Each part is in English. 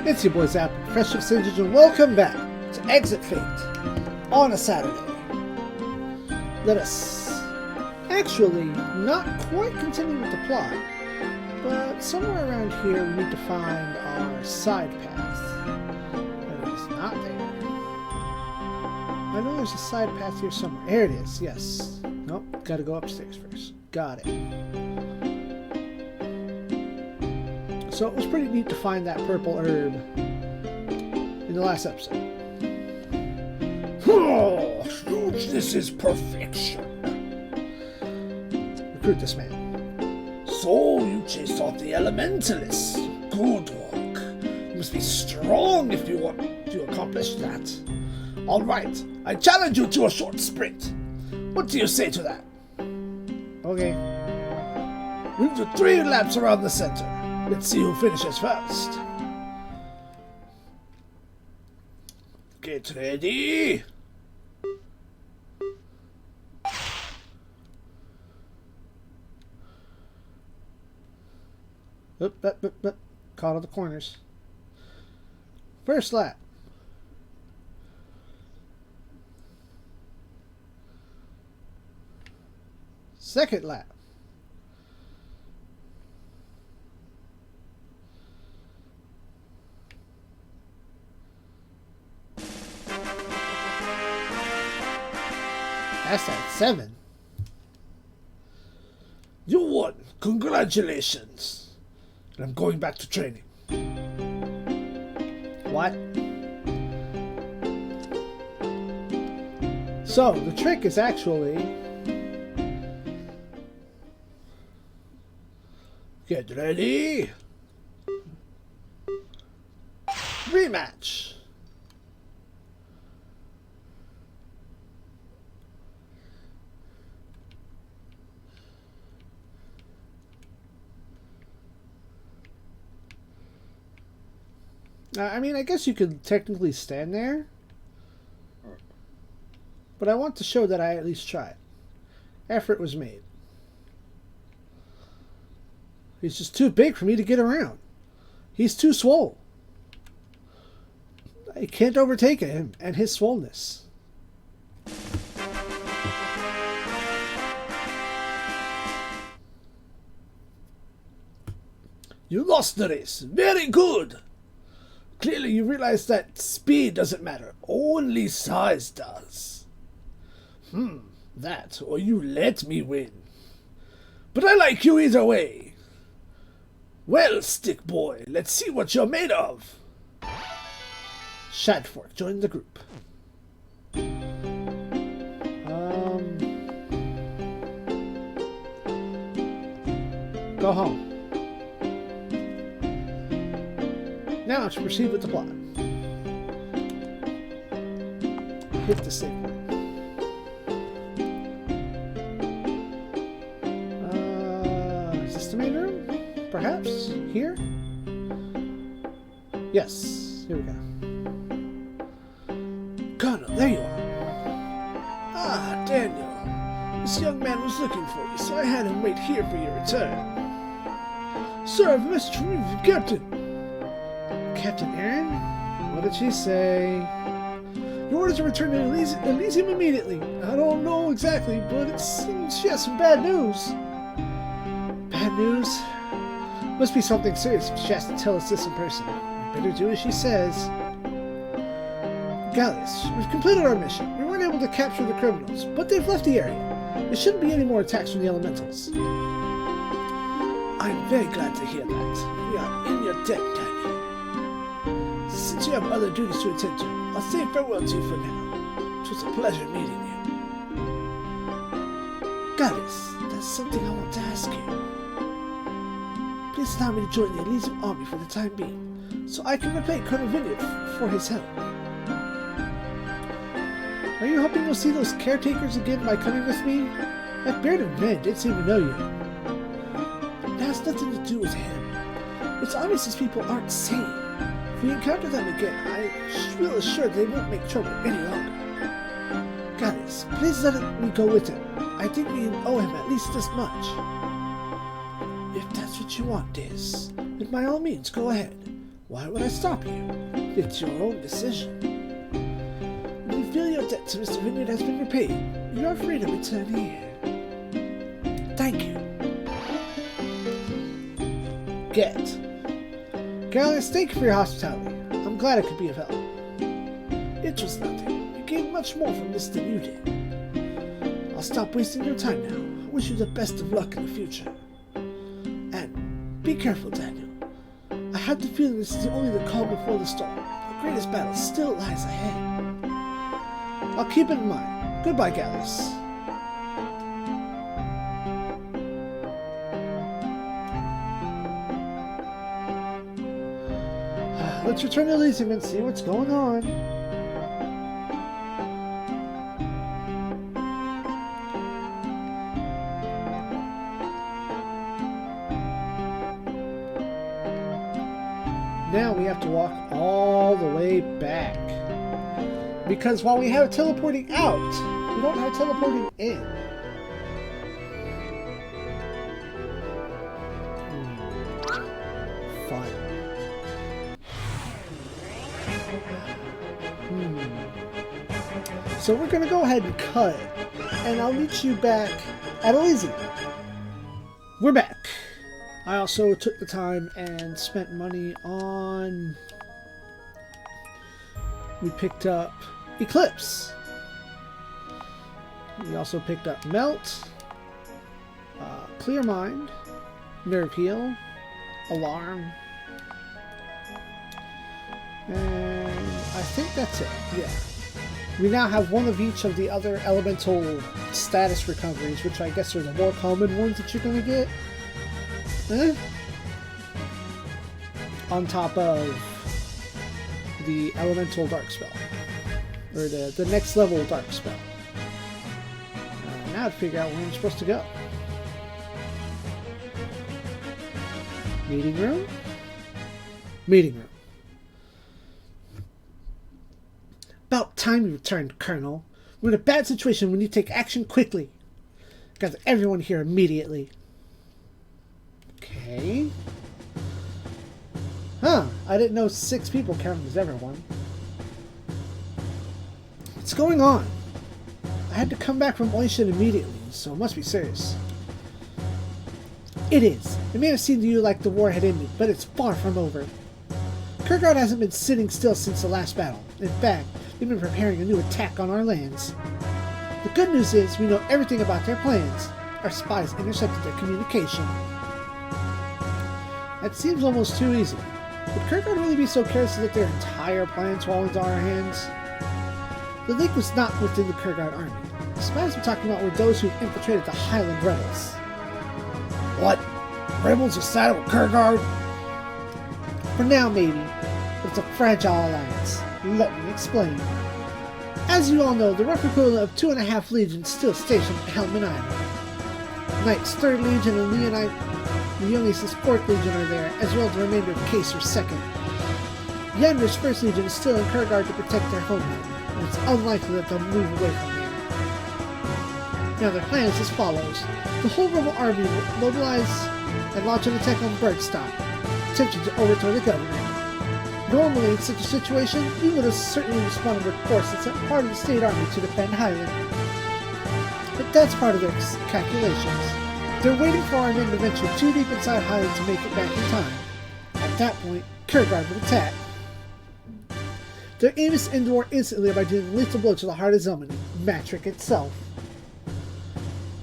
It's your boy Zappa, Fresh of Singes, and welcome back to Exit Fate on a Saturday. Let us actually not quite continue with the plot, but somewhere around here we need to find our side path. And it is not there. I know there's a side path here somewhere. There it is, yes. Nope, gotta go upstairs first. Got it. So it was pretty neat to find that purple herb in the last episode. Oh, this is perfection. Recruit this man. So you chased off the elementalists. Good work. You must be strong if you want to accomplish that. All right, I challenge you to a short sprint. What do you say to that? Okay. We'll do 3 laps around the center. Let's see who finishes first. Get ready. Up. Caught all the corners. First lap. Second lap. That's at 7. You won. Congratulations. And I'm going back to training. What? So, the trick is actually... Get ready. Rematch. I mean, I guess you could technically stand there. But I want to show that I at least tried. Effort was made. He's just too big for me to get around. He's too swole. I can't overtake him and his swollenness. You lost the race. Very good. Clearly you realize that speed doesn't matter. Only size does. That, or you let me win. But I like you either way. Well, stick boy, let's see what you're made of. Shadfork joined the group. Go home. Now to proceed with the plot. Hit the save button. Is this the main room? Perhaps? Here? Yes, here we go. Colonel, there you are. Ah, Daniel. This young man was looking for you, so I had him wait here for your return. Sir, I have a message from you, Captain. Captain Aaron? What did she say? Your orders to return to Elysium immediately. I don't know exactly, but it seems she has some bad news. Bad news? Must be something serious if she has to tell us this in person. We better do as she says. Gallius, we've completed our mission. We weren't able to capture the criminals, but they've left the area. There shouldn't be any more attacks from the elementals. I'm very glad to hear that. We are in your debt, Daniel. Since you have other duties to attend to, I'll say farewell to you for now. It was a pleasure meeting you. Gallius, there's something I want to ask you. Please allow me to join the Elysium army for the time being, so I can repay Colonel Vineyard for his help. Are you hoping you'll see those caretakers again by coming with me? That bearded man did seem to know you. It has nothing to do with him. It's obvious these people aren't sane. If we encounter them again, I will assure they won't make trouble any longer. Gallius, please let me go with him. I think we owe him at least this much. If that's what you want, Diz, then by all means, go ahead. Why would I stop you? It's your own decision. When you feel your debt to Mr. Vineyard has been repaid, you are free to return here. Thank you. Get. Gallus, thank you for your hospitality. I'm glad I could be of help. It was nothing. You gained much more from this than you did. I'll stop wasting your time now. I wish you the best of luck in the future. And be careful, Daniel. I have the feeling this is only the calm before the storm. The greatest battle still lies ahead. I'll keep it in mind. Goodbye, Gallus. Let's return to Elysium and see what's going on. Now we have to walk all the way back. Because while we have teleporting out, we don't have teleporting in. Fun. So we're going to go ahead and cut. And I'll meet you back at Elysium. We're back. I also took the time and spent money on... We picked up Eclipse. We also picked up Melt, Clear Mind, Nerve Heal, Alarm, and I think that's it. Yeah. We now have one of each of the other elemental status recoveries, which I guess are the more common ones that you're going to get. On top of the elemental dark spell, or the next level dark spell. Now to figure out where I'm supposed to go. Meeting room? Meeting room. About time you returned, Colonel. We're in a bad situation. We need to take action quickly. Gather everyone here immediately. Okay. Huh, I didn't know 6 people counted as everyone. What's going on? I had to come back from Ocean immediately, so it must be serious. It is. It may have seemed to you like the war had ended, but it's far from over. Kurgard hasn't been sitting still since the last battle. In fact, they've been preparing a new attack on our lands. The good news is we know everything about their plans. Our spies intercepted their communication. That seems almost too easy. Would Kurgard really be so careless to let their entire plans fall into our hands? The leak was not within the Kurgard army. The spies we're talking about were those who infiltrated the Highland rebels. What? Rebels are sided with Kurgard? For now, maybe. But it's a fragile alliance. Let me explain. As you all know, the rough equivalent of 2.5 legions still stationed at Helman Island. Knight's 3rd Legion and Leonis' 4th Legion are there, as well as the remainder of Caesar's 2nd. Yander's 1st Legion is still in Kurgard to protect their homeland, and it's unlikely that they'll move away from there. Now their plan is as follows. The whole rebel army will mobilize and launch an attack on Bergstock, attempting to overthrow the government. Normally, in such a situation, we would have certainly responded with force and sent part of the state army to defend Highland. But that's part of their calculations. They're waiting for our men to venture too deep inside Highland to make it back in time. At that point, Kurgard would attack. Their aim is to end the war instantly by dealing a lethal blow to the heart of Zelmany, Matric itself.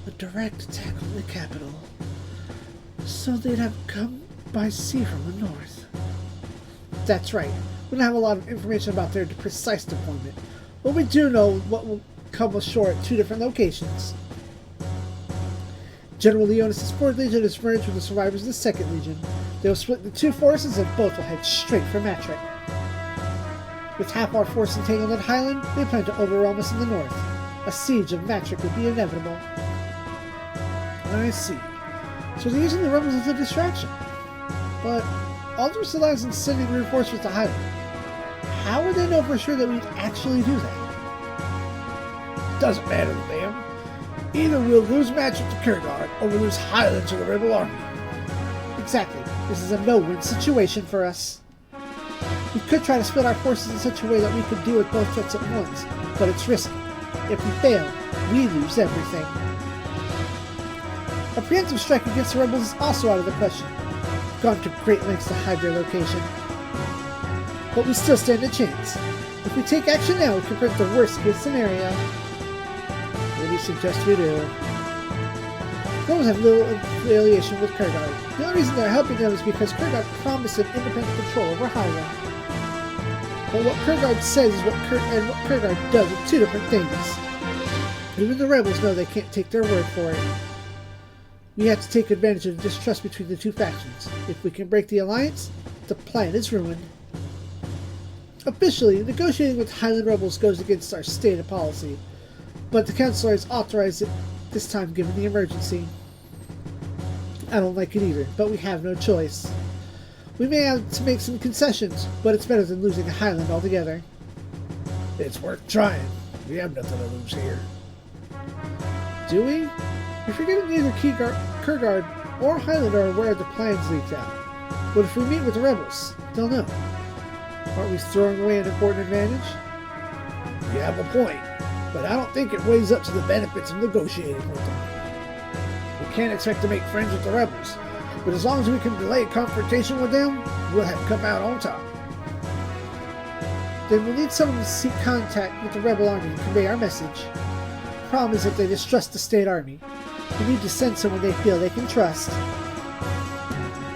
A direct attack on the capital. So they'd have come by sea from the north. That's right. We don't have a lot of information about their precise deployment, but we do know what will come ashore at 2 different locations. General Leonis' 4th Legion is merged with the survivors of the 2nd Legion. They will split into 2 forces and both will head straight for Matric. With half our force entangled at Highland, they plan to overwhelm us in the north. A siege of Matric would be inevitable. I see. So they're using the rebels as a distraction. But Aldous relies on sending reinforcements to Highland. How would they know for sure that we'd actually do that? Doesn't matter to them. Either we'll lose Matric to Kurgard, or we'll lose Highland to the rebel army. Exactly. This is a no-win situation for us. We could try to split our forces in such a way that we could deal with both threats at once, but it's risky. If we fail, we lose everything. A preemptive strike against the rebels is also out of the question. We've gone to great lengths to hide their location. But we still stand a chance. If we take action now, we can prevent the worst-case scenario. What do you suggest we do? Rebels have little affiliation with Kurgard. The only reason they're helping them is because Kurgard promised them independent control over Highland. But what Kurgard says is what Kurgard does are two different things. Even the rebels know they can't take their word for it. We have to take advantage of the distrust between the two factions. If we can break the alliance, the plan is ruined. Officially, negotiating with Highland rebels goes against our stated policy, but the Council has authorized it this time given the emergency. I don't like it either, but we have no choice. We may have to make some concessions, but it's better than losing a Highland altogether. It's worth trying. We have nothing to lose here. Do we? You're forgetting neither Kurgard or Highland are aware the plans leaked out. But if we meet with the rebels, they'll know. Aren't we throwing away an important advantage? You have a point, but I don't think it weighs up to the benefits of negotiating with them. We can't expect to make friends with the rebels, but as long as we can delay confrontation with them, we'll have come out on top. Then we'll need someone to seek contact with the rebel army and convey our message. The problem is that they distrust the state army. We need to send someone they feel they can trust.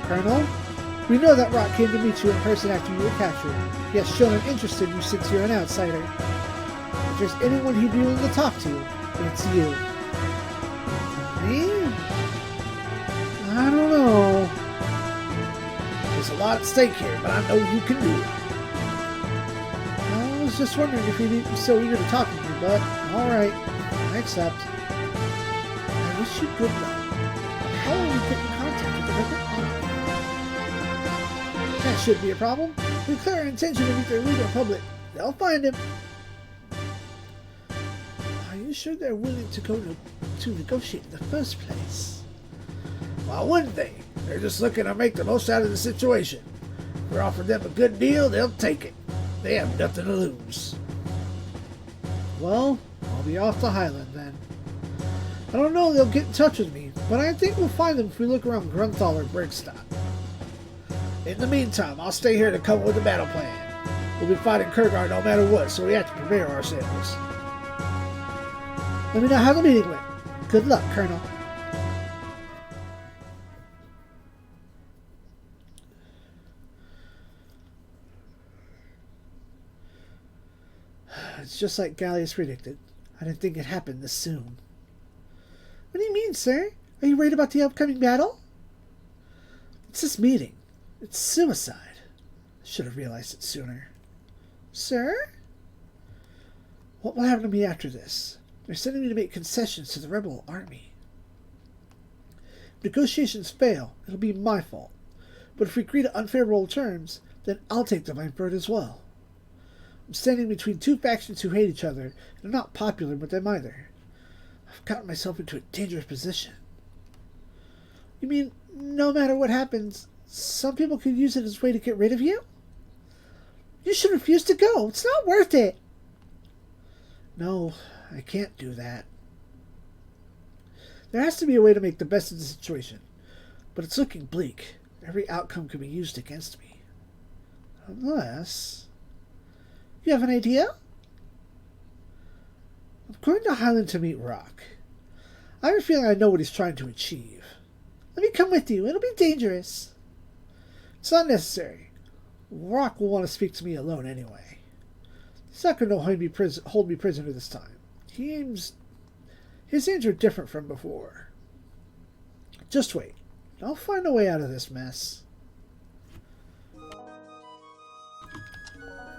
Colonel, we know that Rock came to meet you in person after you were captured. He has shown an interest in you since you're an outsider. If there's anyone he'd be willing to talk to, it's you. Me? I don't know. There's a lot at stake here, but I know you can do it. I was just wondering if you'd be so eager to talk to me, but alright, I accept. I wish you good luck. How will we get in contact with the rebel army? That shouldn't be a problem. We declare our intention to meet their leader in public. They'll find him. Are you sure they're willing to go to negotiate in the first place? Why wouldn't they? They're just looking to make the most out of the situation. If we offer them a good deal, they'll take it. They have nothing to lose. Well, I'll be off to Highland then. I don't know if they'll get in touch with me, but I think we'll find them if we look around Grunthal or Brigstock. In the meantime, I'll stay here to come up with a battle plan. We'll be fighting Kurgard no matter what, so we have to prepare ourselves. Let me know how the meeting went. Good luck, Colonel. It's just like Gallius predicted. I didn't think it happened this soon. What do you mean, sir? Are you worried about the upcoming battle? It's this meeting. It's suicide. I should have realized it sooner. Sir? What will happen to me after this? They're sending me to make concessions to the rebel army. If negotiations fail, it'll be my fault. But if we agree to unfavorable terms, then I'll take the blame for it as well. I'm standing between two factions who hate each other, and I'm not popular with them either. I've gotten myself into a dangerous position. You mean, no matter what happens, some people could use it as a way to get rid of you? You should refuse to go. It's not worth it. No, I can't do that. There has to be a way to make the best of the situation, but it's looking bleak. Every outcome could be used against me. Unless... You have an idea? I'm going to Highland to meet Rock. I have a feeling I know what he's trying to achieve. Let me come with you. It'll be dangerous. It's not necessary. Rock will want to speak to me alone anyway. He's not going to hold me prisoner this time. His aims are different from before. Just wait. I'll find a way out of this mess.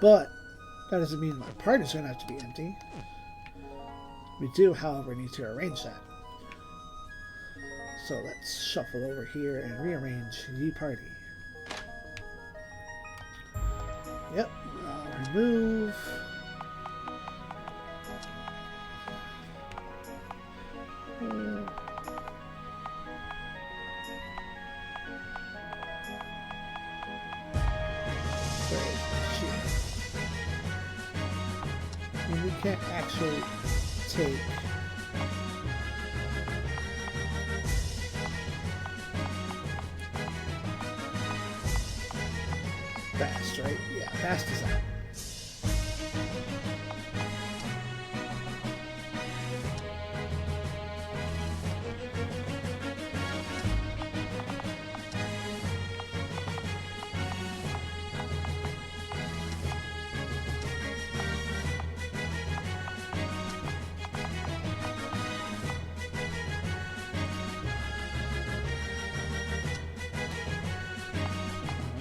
But that doesn't mean my party's going to have to be empty. We do, however, need to arrange that. So let's shuffle over here and rearrange the party. Yep, I'll remove. can't actually take... Fast, right? Yeah, fast is out.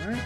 Alright.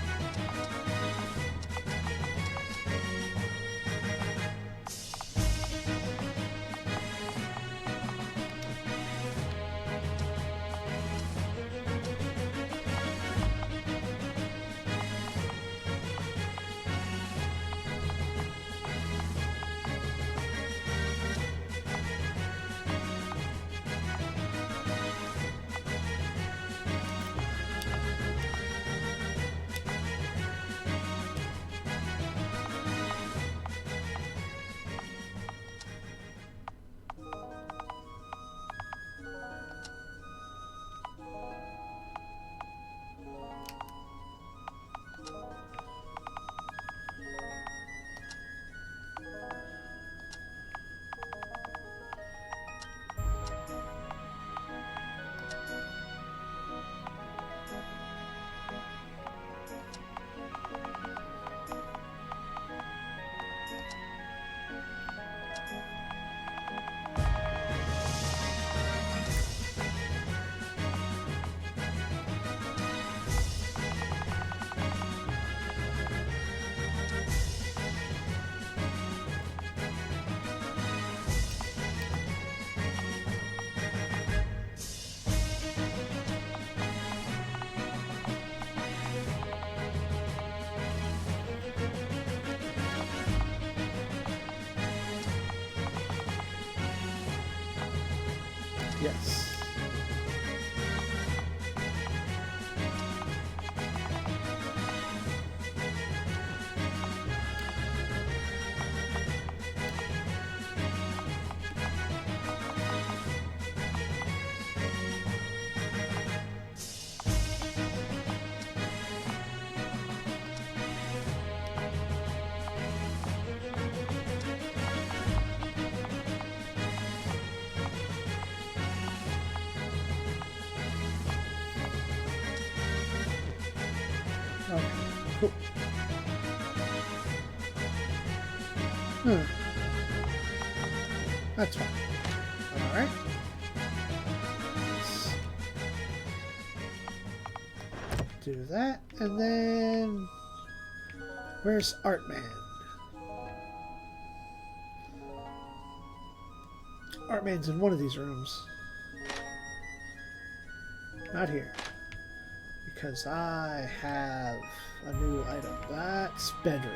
Yes. Okay, cool. That's fine. Alright. Let's do that, and then... Where's Artman? Artman's in one of these rooms. Not here. Because I have a new item. That's bedroom.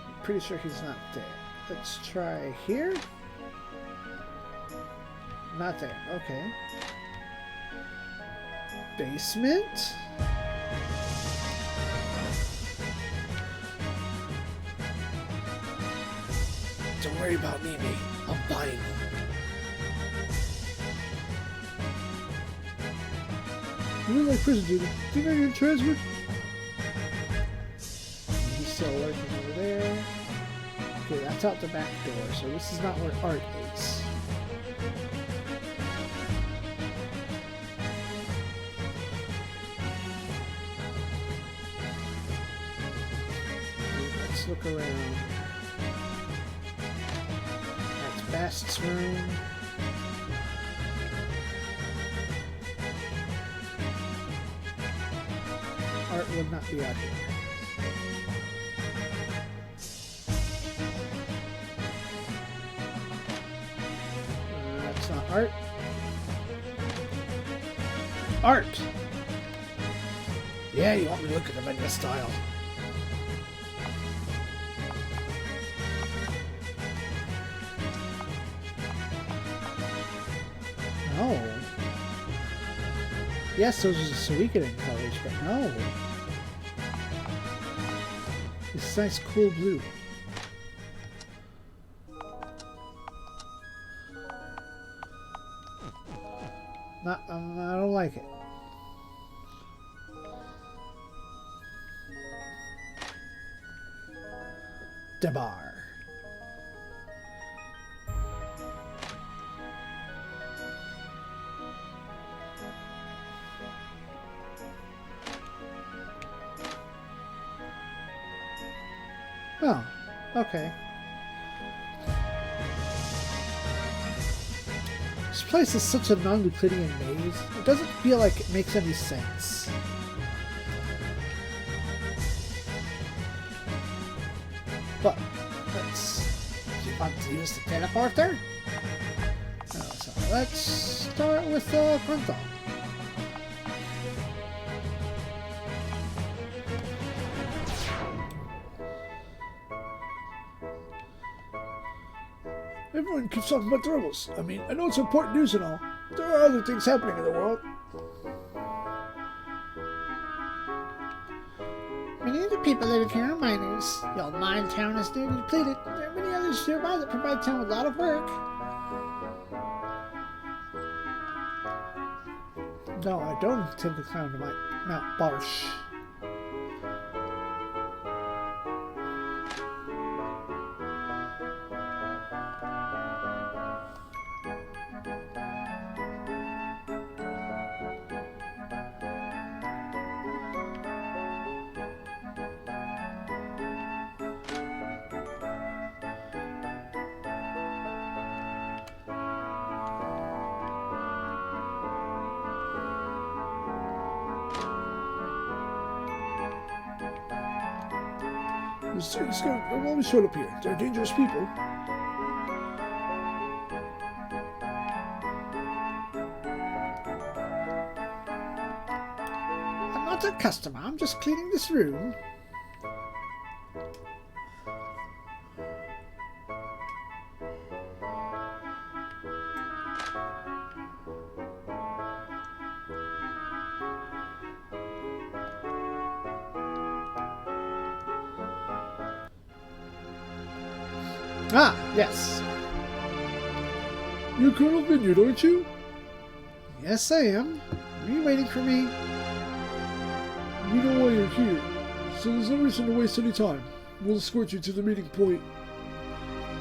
I'm pretty sure he's not there. Let's try here. Not there. Okay. Basement. Don't worry about me, mate. I'm buying. You look like prison duty. Do you know your transfer? He's still lurking over there. Okay, that's out the back door, so this is not where Art is. Okay, let's look around. That's Bast's room. Art would not be out here. That's not Art. Art! Yeah, you want me to look at them in this style. No. Yes, those are the Suikoden colors, but no. It's nice, cool blue. I don't like it. Debar. Oh, okay. This place is such a non-Euclidean maze. It doesn't feel like it makes any sense. But let's want to use the teleporter. So let's start with Grunthal. Everyone keeps talking about the rebels. I mean, I know it's important news and all. But there are other things happening in the world. Many of the people living here are miners. The old mine town is nearly depleted. There are many others nearby that provide town with a lot of work. No, I don't intend to climb to Mount Barsh. The city's they've always showed up here. They're dangerous people. I'm not a customer. I'm just cleaning this room. Ah, yes. You're Colonel Vineyard, aren't you? Yes, I am. Are you waiting for me? We know why you're here, so there's no reason to waste any time. We'll escort you to the meeting point.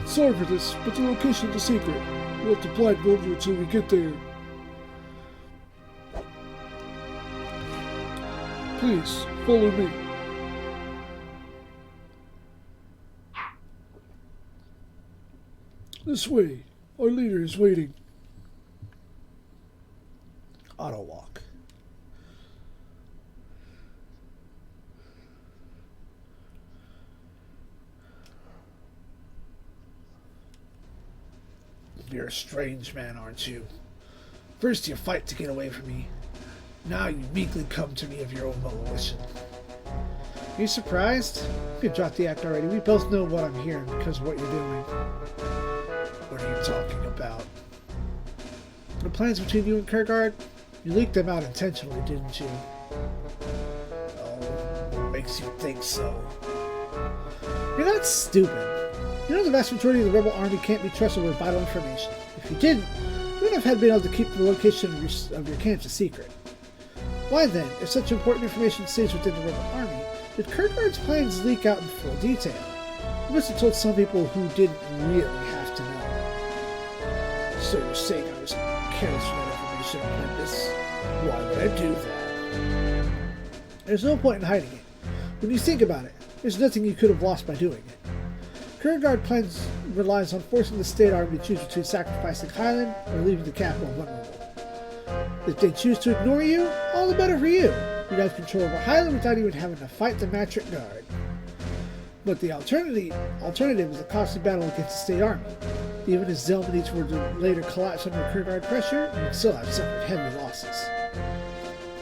Sorry for this, but the location's a secret. We'll have to blindfold you until we get there. Please, follow me. This way. Our leader is waiting. Auto walk. You're a strange man, aren't you? First you fight to get away from me. Now you meekly come to me of your own volition. Are you surprised? You dropped the act already. We both know what I'm hearing because of what you're doing. What are you talking about? The plans between you and Kierkegaard? You leaked them out intentionally, didn't you? Oh, what makes you think so? You're not stupid. You know the vast majority of the rebel army can't be trusted with vital information. If you didn't, you wouldn't have been able to keep the location of your camps a secret. Why then, if such important information stays within the rebel army, did Kierkegaard's plans leak out in full detail? You must have told some people who didn't really have to know. So you're saying I was careless with that information on purpose? Why would I do that? There's no point in hiding it. When you think about it, there's nothing you could have lost by doing it. Kierkegaard plans relies on forcing the state army to choose between sacrificing Highland or leaving the capital vulnerable. If they choose to ignore you, all the better for you. You'd have control over Highland without even having to fight the Matric Guard. But the alternative is a costly battle against the state army. Even if Zelmanites were to later collapse under Kierkegaard pressure, you would still have suffered heavy losses.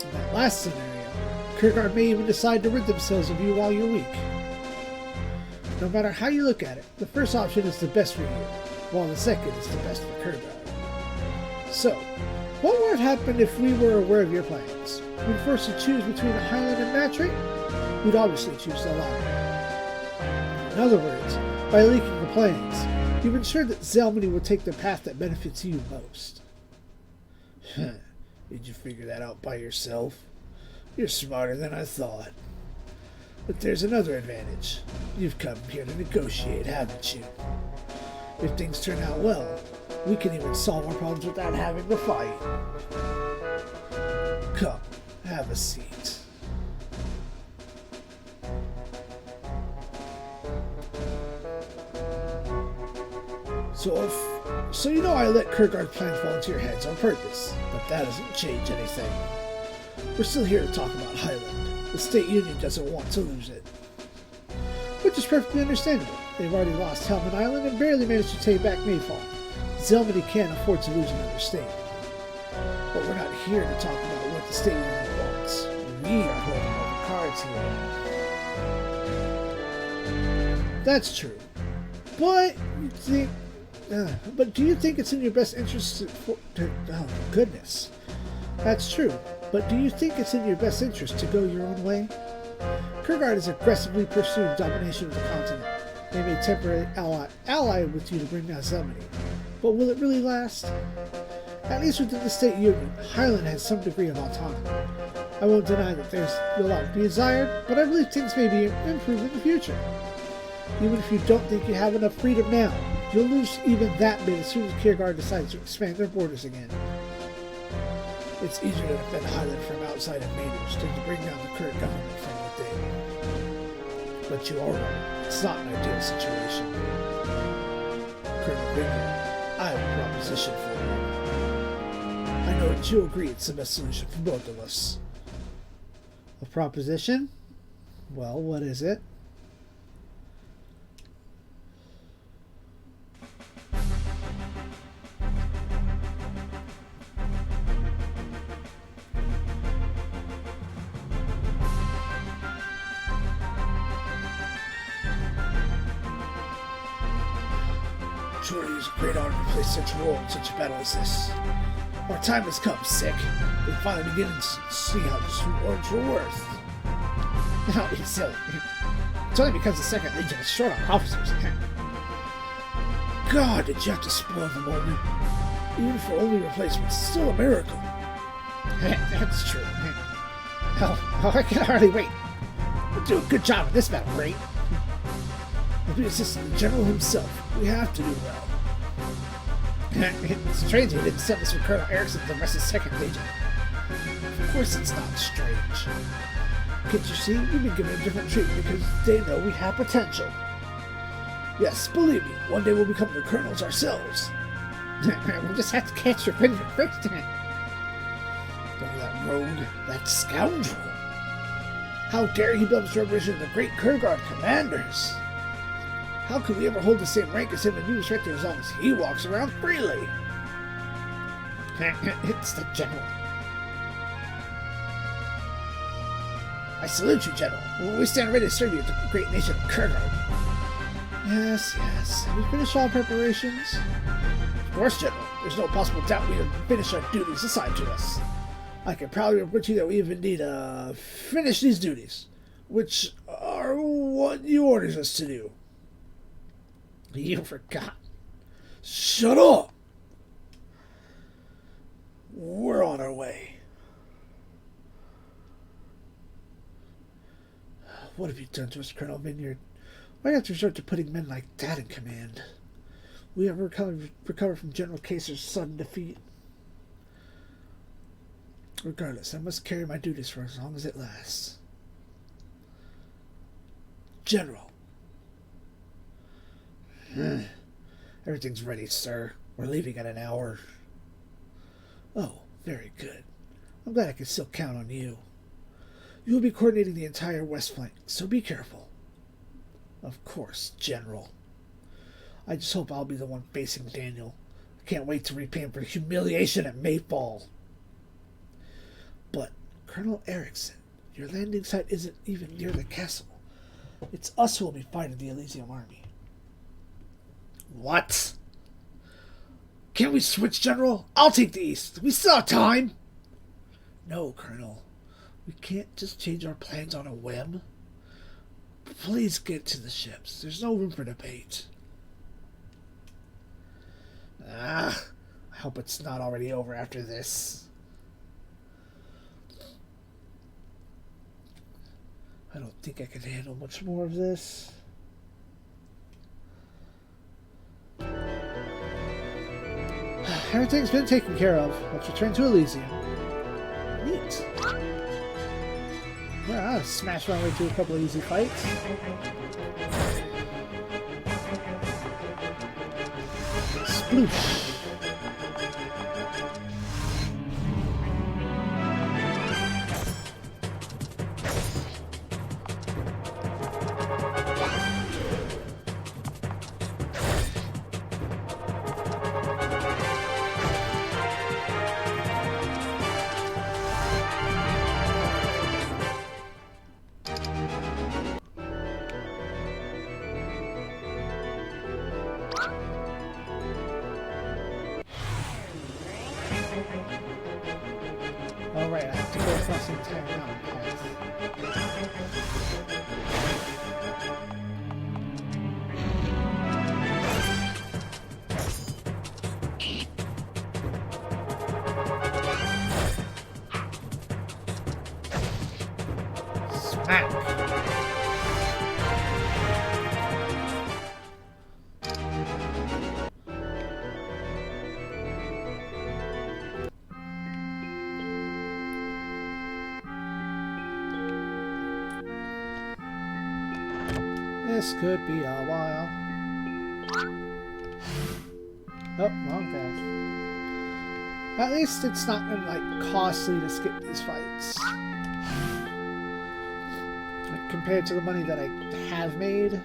In that last scenario, Kierkegaard may even decide to rid themselves of you while you're weak. No matter how you look at it, the first option is the best for you, while the second is the best for Kierkegaard. So, what would have happened if we were aware of your plans? We'd forced to choose between the Highland and Matric? We'd obviously choose the latter. In other words, by leaking the plans, you've ensured that Zelmany will take the path that benefits you most. Did you figure that out by yourself? You're smarter than I thought. But there's another advantage. You've come here to negotiate, haven't you? If things turn out well, we can even solve our problems without having to fight. Come, have a seat. So you know I let Kierkegaard's plan fall into your heads on purpose, but that doesn't change anything. We're still here to talk about Highland. The State Union doesn't want to lose it. Which is perfectly understandable. They've already lost Helmand Island and barely managed to take back Mayfall. ZEON can't afford to lose another state. But we're not here to talk about what the State Union wants. We are holding all the cards here. That's true. But do you think it's in your best interest oh, goodness. That's true. But do you think it's in your best interest to go your own way? Kierkegaard is aggressively pursuing domination of the continent. They may temporarily ally with you to bring down ZEON. But will it really last? At least within the State Union, Highland has some degree of autonomy. I won't deny that there's a lot to be desired, but I believe things may be improved in the future. Even if you don't think you have enough freedom now, you'll lose even that bit as soon as Kierkegaard decides to expand their borders again. It's easier to defend Highland from outside invaders than to bring down the current government from within. But you are right, it's not an ideal situation. Colonel Vineyard, I have a proposition for you. I know that you agree it's the best solution for both of us. A proposition? Well, what is it? Surely it's a great honor to play such a role in such a battle as this. Our time has come, Sick. We're finally beginning to see how this words were worth. Don't be silly. It's only because the Second Legion is short on officers. God, did you have to spoil the moment? Even for only replacements, it's still a miracle. That's true. Oh, I can hardly wait. We'll do a good job in this battle, right? We'll be assisting the general himself. We have to do well. It's strange he didn't send this with Colonel Erickson to the rest of the Second Legion. Of course it's not strange. Can't you see? We've been given a different treatment because they know we have potential. Yes, believe me, one day we'll become the colonels ourselves. We'll just have to catch your finger first. Oh, that rogue, that scoundrel. How dare he build his revelation of the great Kierkegaard commanders? How could we ever hold the same rank as him and be respected as long as he walks around freely? It's the General. I salute you, General. We stand ready to serve you at the great nation of Kierkegaard. Yes. Have we finished all preparations? Of course, General. There's no possible doubt we have finished our duties assigned to us. I can proudly report to you that we have indeed finished these duties, which are what you ordered us to do. You forgot. Shut up! We're on our way. What have you done to us, Colonel Vineyard? Why do you have to resort to putting men like that in command? We have recovered from General Caesar's sudden defeat. Regardless, I must carry my duties for as long as it lasts. General. Everything's ready, sir. We're leaving in an hour. Oh, very good. I'm glad I can still count on you. You will be coordinating the entire west flank, so be careful. Of course, General. I just hope I'll be the one facing Daniel. I can't wait to repay him for humiliation at Mayfall. But, Colonel Erickson, your landing site isn't even near the castle. It's us who will be fighting the Elysium army. What? Can't we switch, General? I'll take the east. We still have time. No, Colonel. We can't just change our plans on a whim. Please get to the ships. There's no room for debate. I hope it's not already over after this. I don't think I can handle much more of this. Everything's been taken care of. Let's return to Elysium. Neat. Yeah, I'll smash my way through a couple of easy fights. Sploosh. Oh, right, I have to go across the entire mountain path. Smack! This could be a while. Oh, wrong path. At least it's not like costly to skip these fights. Like, compared to the money that I have made.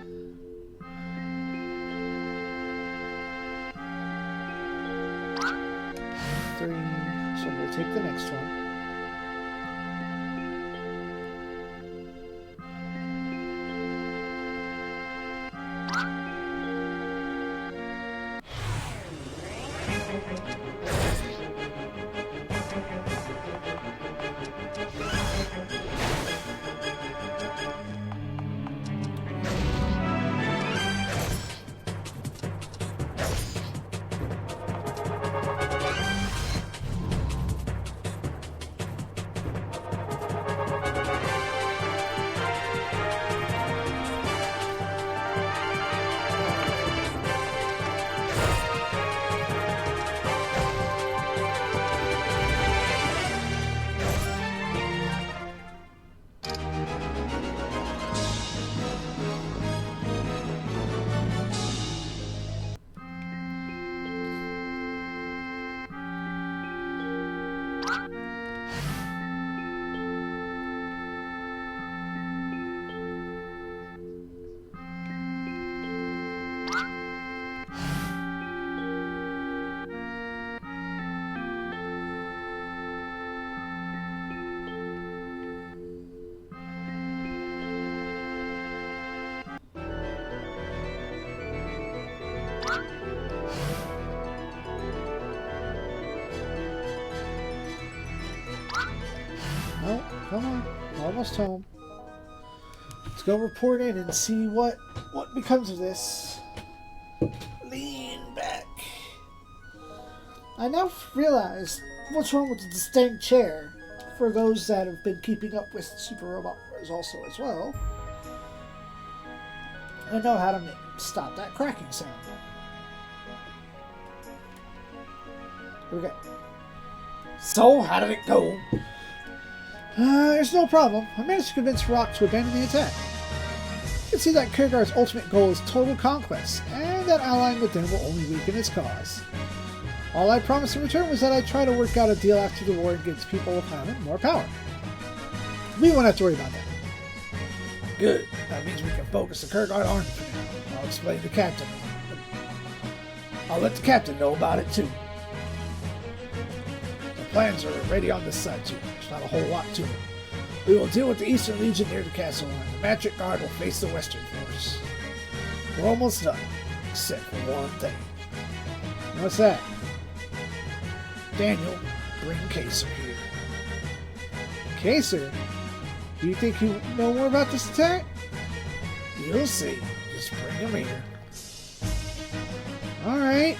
Three. So we'll take the next one. Oh, come on. Almost home. Let's go report in and see what becomes of this. Lean back. I now realize what's wrong with the distinct chair. For those that have been keeping up with Super Robot Wars also as well, I know how to stop that cracking sound. Here we go. So, how did it go? There's no problem. I managed to convince Rock to abandon the attack. You can see that Kierkegaard's ultimate goal is total conquest, and that allying with them will only weaken its cause. All I promised in return was that I'd try to work out a deal after the war and give the people of Highland more power. We won't have to worry about that. Good. That means we can focus the Kierkegaard army for now. I'll explain to Captain. I'll let the Captain know about it too. The plans are already on this side too. There's not a whole lot to it. We will deal with the Eastern Legion near the castle line. The Magic Guard will face the Western force. We're almost done, except for one thing. What's that? Daniel, bring Kaser here. Kaser? Do you think you know more about this attack? You'll see. Just bring him here. Alright.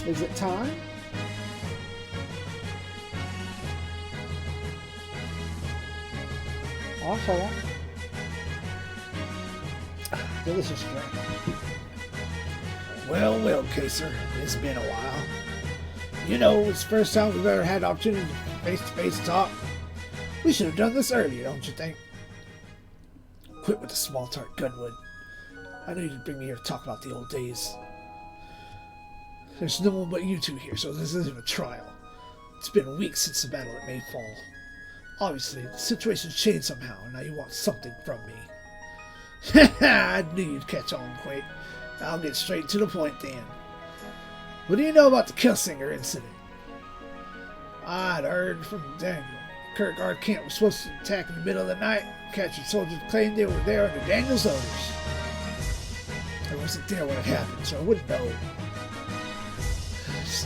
Is it time? Oh, I saw that. Delicious drink. Well, well, Kaser, it's been a while. You know, it's the first time we've ever had opportunity to face-to-face talk. We should have done this earlier, don't you think? Quit with the small talk, Gunwood. I know you'd bring me here to talk about the old days. There's no one but you two here, so this isn't a trial. It's been weeks since the battle at Mayfall. Obviously, the situation's changed somehow, and now you want something from me. I knew you'd catch on quick. I'll get straight to the point then. What do you know about the Killsinger incident? I'd heard from Daniel. Kirkguard camp was supposed to attack in the middle of the night. Captured soldiers claimed they were there under Daniel's orders. I wasn't there when it happened, so I wouldn't know.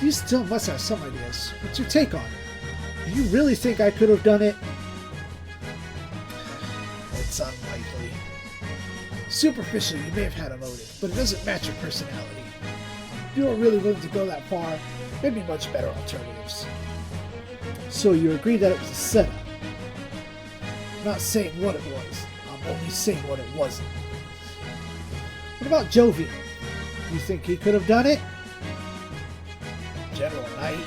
You still must have some ideas. What's your take on it? Do you really think I could have done it? It's unlikely. Superficially, you may have had a motive, but it doesn't match your personality. If you were really willing to go that far, there'd be much better alternatives. So you agree that it was a setup? I'm not saying what it was. I'm only saying what it wasn't. What about Jovian? You think he could have done it? General Knight?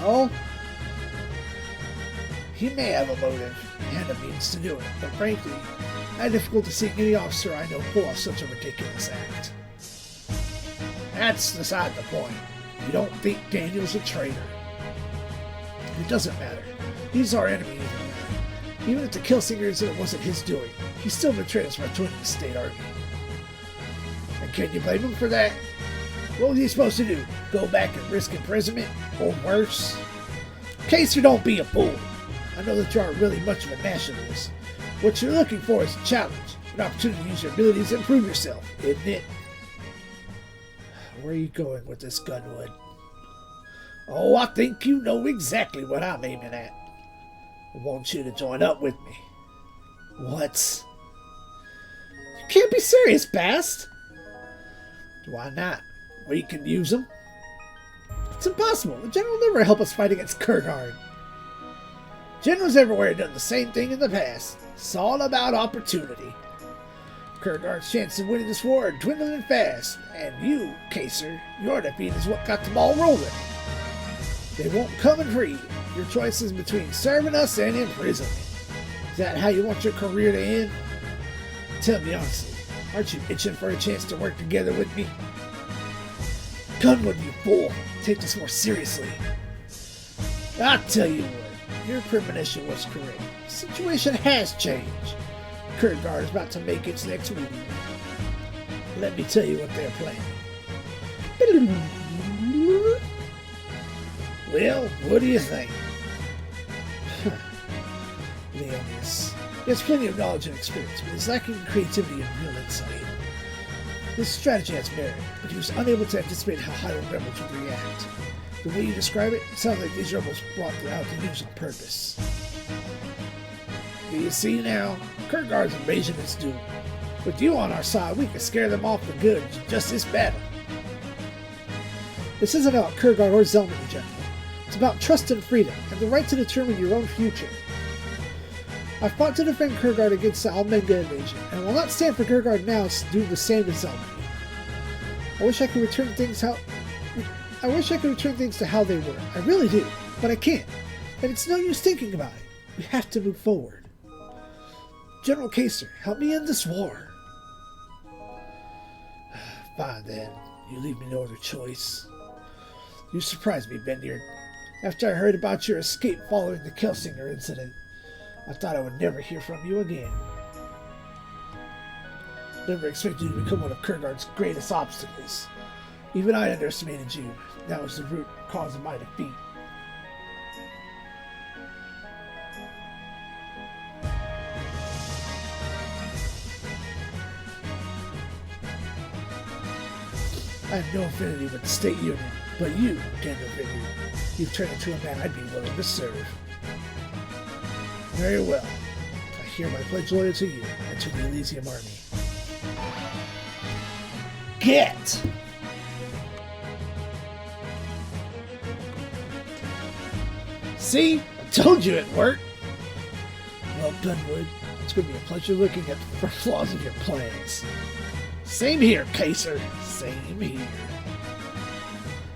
Well, he may have a motive and a means to do it, but frankly, I have difficulty seeing any officer I know pull off such a ridiculous act. That's beside the point. You don't think Daniel's a traitor. It doesn't matter. He's our enemy either way. Even if the Killsinger incident wasn't his doing, he still betrayed us by joining the state army. And can you blame him for that? What was he supposed to do? Go back and risk imprisonment? Or worse? Kaser, don't be a fool. I know that you aren't really much of a nationalist. What you're looking for is a challenge, an opportunity to use your abilities to improve yourself, isn't it? Where are you going with this, Gunwood? Oh, I think you know exactly what I'm aiming at. I want you to join up with me. What? You can't be serious, Bast. Why not? We can use them. It's impossible. The general will never help us fight against Kirkguard. Generals everywhere have done the same thing in the past. It's all about opportunity. Kirkguard's chances of winning this war are dwindling fast, and you, Kaser, your defeat is what got the ball rolling. They won't come and free you. Your choice is between serving us and imprisonment. Is that how you want your career to end? Tell me honestly, aren't you itching for a chance to work together with me? Gunwood, you fool! Take this more seriously. I'll tell you what, your premonition was correct. The situation has changed. Kirkguard is about to make its next move. Let me tell you what they're planning. Well, what do you think? Leonius. He has plenty of knowledge and experience, but he's lacking in creativity and real insight. His strategy has merit, but he was unable to anticipate how Highland rebels would react. The way you describe it, sounds like these rebels brought them out to use on purpose. Do you see now? Kirkguard's invasion is due. With you on our side, we can scare them off for good just this battle. This isn't about Kirkguard or Zelman in general. It's about trust and freedom, and the right to determine your own future. I fought to defend Kirkguard against the Almenga invasion, and will not stand for Kirkguard now to do the same to Zelman. I wish I could return things to how they were. I really do, but I can't. And it's no use thinking about it. We have to move forward. General Kaser, help me end this war. Fine then. You leave me no other choice. You surprised me, Bendir. After I heard about your escape following the Killsinger incident, I thought I would never hear from you again. Never expected you to become one of Kirkguard's greatest obstacles. Even I underestimated you. That was the root cause of my defeat. I have no affinity with the State Union, but you, Daniel Vineyard, you've turned into a man I'd be willing to serve. Very well. I hereby pledge loyalty to you and to the Elysium Army. Get! See? I told you it worked! Gunwood. It's going to be a pleasure looking at the flaws of your plans. Same here, Kaser. Same here.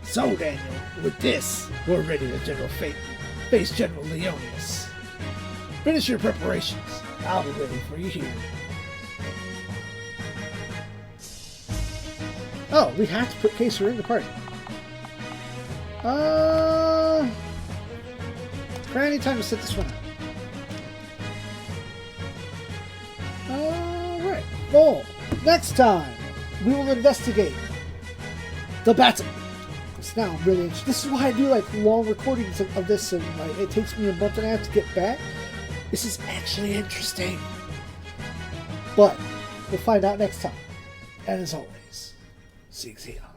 So, Daniel, with this, we're ready to face General Leonius. Finish your preparations. I'll be ready for you here. Oh, we have to put Kaser in the party. Granny, time to set this one up. Alright. Well, next time, we will investigate the battle. Because now I'm really interested. This is why I do like long recordings of this, and like it takes me a month and a half to get back. This is actually interesting. But we'll find out next time. And as always, ZEON.